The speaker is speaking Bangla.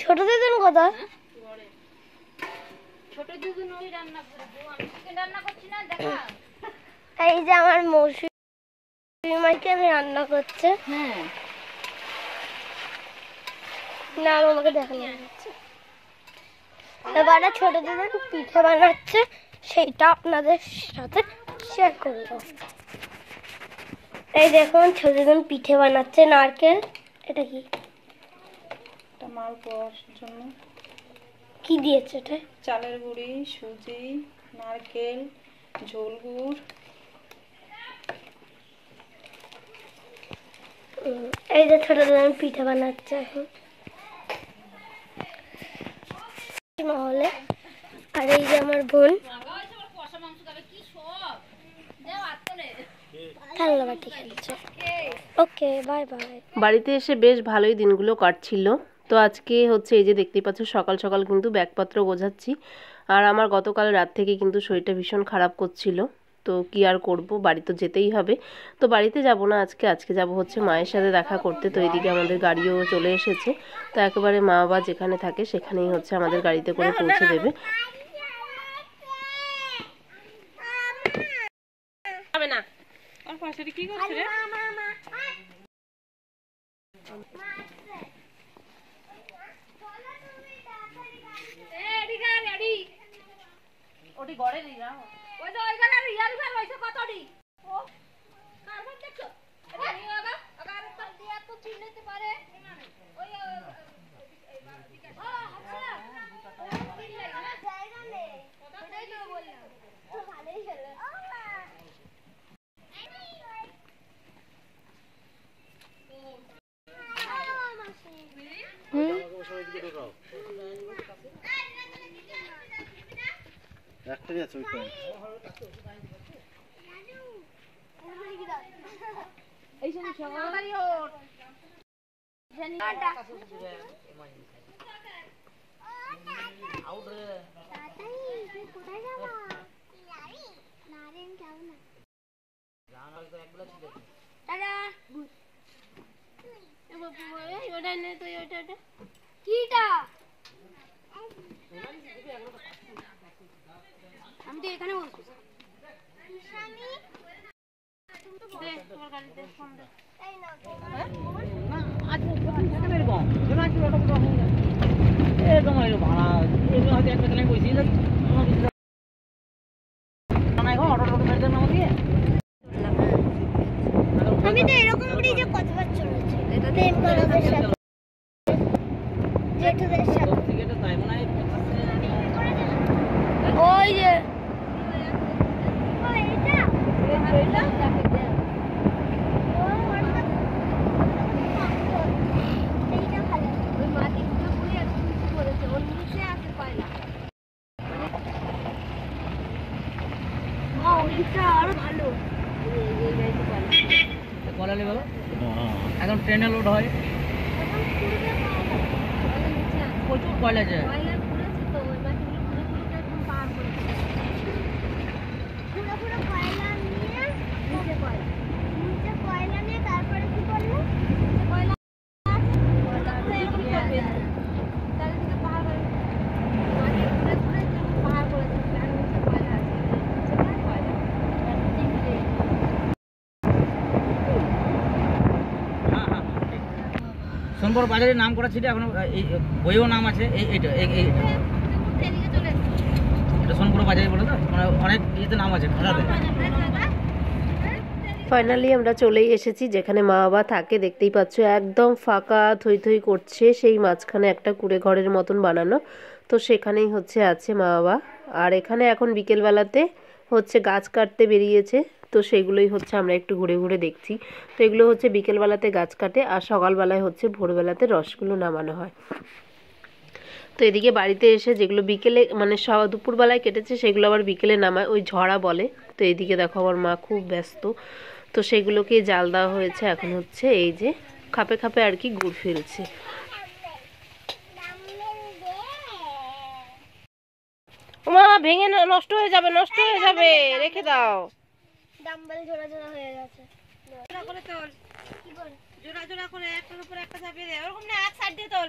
ছোট দিদুন কোথায়? ছোট দিদুন ওই রান্না করে, আমি চিকেন রান্না করছি না, দেখা। এই যে আমার মৌসুমী মাকে রান্না করছে। হ্যাঁ না আমাকে দেখানো যাচ্ছে। এবারে ছোট দিদুন পিঠে বানাচ্ছে, সেইটা আপনাদের সাথে শেয়ার করবো। এই দেখুন ছোট দিদুন পিঠে বানাচ্ছে নারকেল। এটা কি? এটা মালপোয়ার জন্য। কি দিয়েছে এটা? চালের গুঁড়ি, সুজি, নারকেল, ঝোল গুড়। এই যে ছোট দিদুন পিঠে বানাচ্ছে এখন মহলে। আর এই যে আমার বোন খেলনাবাটি খেলছে। Okay bye bye. বাড়িতে এসে বেশ ভালোই দিনগুলো কাটছিল। তো আজকে হচ্ছে এই যে দেখতেই পাচ্ছ সকাল সকাল কিন্তু ব্যাগপত্র গোছাচ্ছি। আর আমার গতকাল রাত থেকে কিন্তু শরীরটা ভীষণ খারাপ করছিল। তো কি আর করব, বাড়ি তো যেতেই হবে। তো বাড়িতে যাব না আজকে যাব হচ্ছে মায়ের সাথে দেখা করতে। তো এদিকে আমাদের গাড়িও চলে এসেছে। তো একেবারে মা বাবা যেখানে থাকে সেখানেই হচ্ছে আমাদের গাড়িতে করে পৌঁছে দেবে। না আর পাশে কি করছ রে? ওটি গড়ে দি না ওই তো ওই গলা রিয়াল ফেল হইছে কতডি ও কারবন দেখছো এটা নিয়ে আগা আগার তো দিয়া তো চিনতে পারে ওই জায়গা নেই ওটাই তো বললাম তো ভালোই খেলে একটা আছে ওইটা এই সময় সবাই ওঠ জানি আটা আউট রে তাতাই কোথায় যাবা নারেন যাও না জানা তো একগুলা ছিল টাটা এ বাবু এই ওটা নে তো ওটা কিটা আমি তো এখানে বসছি স্বামী দে তোমার গাড়িতে ফোন দে এই না না আজ এটা মেরে কম কেন আজ অটো কম হয়ে গেল এ তোমার ভাড়া এই হয়তো একটা দিনে কইছি না না গো অটো মেরে দেন আমাকে আমি তো এরকম করেই যে কতবার চলেছে এটা প্রেম করাদের সাথে জেঠুদের সাথে টিকেট তাই মনে হয় ওই যে আরো ভালো কলা নেব এখন ট্রেনে লোড হয় প্রচুর কয়লা যায় সোনপুর বাজারের নাম করা ছিল এখন এই বইও নাম আছে এইটা এটা সোনপুর বাজারে বলে তো মানে অনেক ইয়েতে নাম আছে খাতাতে। ফাইনালি আমরা চলেই এসেছি যেখানে মা বাবা থাকে। দেখতেই পাচ্ছ একদম ফাঁকা থই থই করছে, সেই মাঝখানে একটা কুড়ে ঘরের মতন বানানো। তো সেখানেই হচ্ছে আছে মা বাবা। আর এখানে এখন বিকেলবেলাতে হচ্ছে গাছ কাটতে বেরিয়েছে। তো সেগুলোই হচ্ছে আমরা একটু ঘুরে ঘুরে দেখছি। তো এগুলো হচ্ছে বিকেলবেলাতে গাছ কাটে আর সকালবেলায় হচ্ছে ভোরবেলাতে রসগুলো নামানো হয়। তো এদিকে বাড়িতে এসে যেগুলো বিকেলে মানে দুপুরবেলায় কেটেছে সেগুলো আবার বিকেলে নামায়, ওই ঝরা বলে। তো এইদিকে দেখো আমার মা খুব ব্যস্ত। তো সেগুলোকে জাল দেওয়া হয়েছে। এখন হচ্ছে এই যে খাপে খাপে আর কি গুড় ফেলছে। মা ভেঙে নষ্ট হয়ে যাবে, নষ্ট হয়ে যাবে, রেখে দাও। ডাম্বেল জোড়া জোড়া হয়ে গেছে। জোড়া করে তোল, কি বল জোড়া জোড়া করে একটার উপর একটা চাপিয়ে দে, ওরকম না এক সাইড দিয়ে তোল।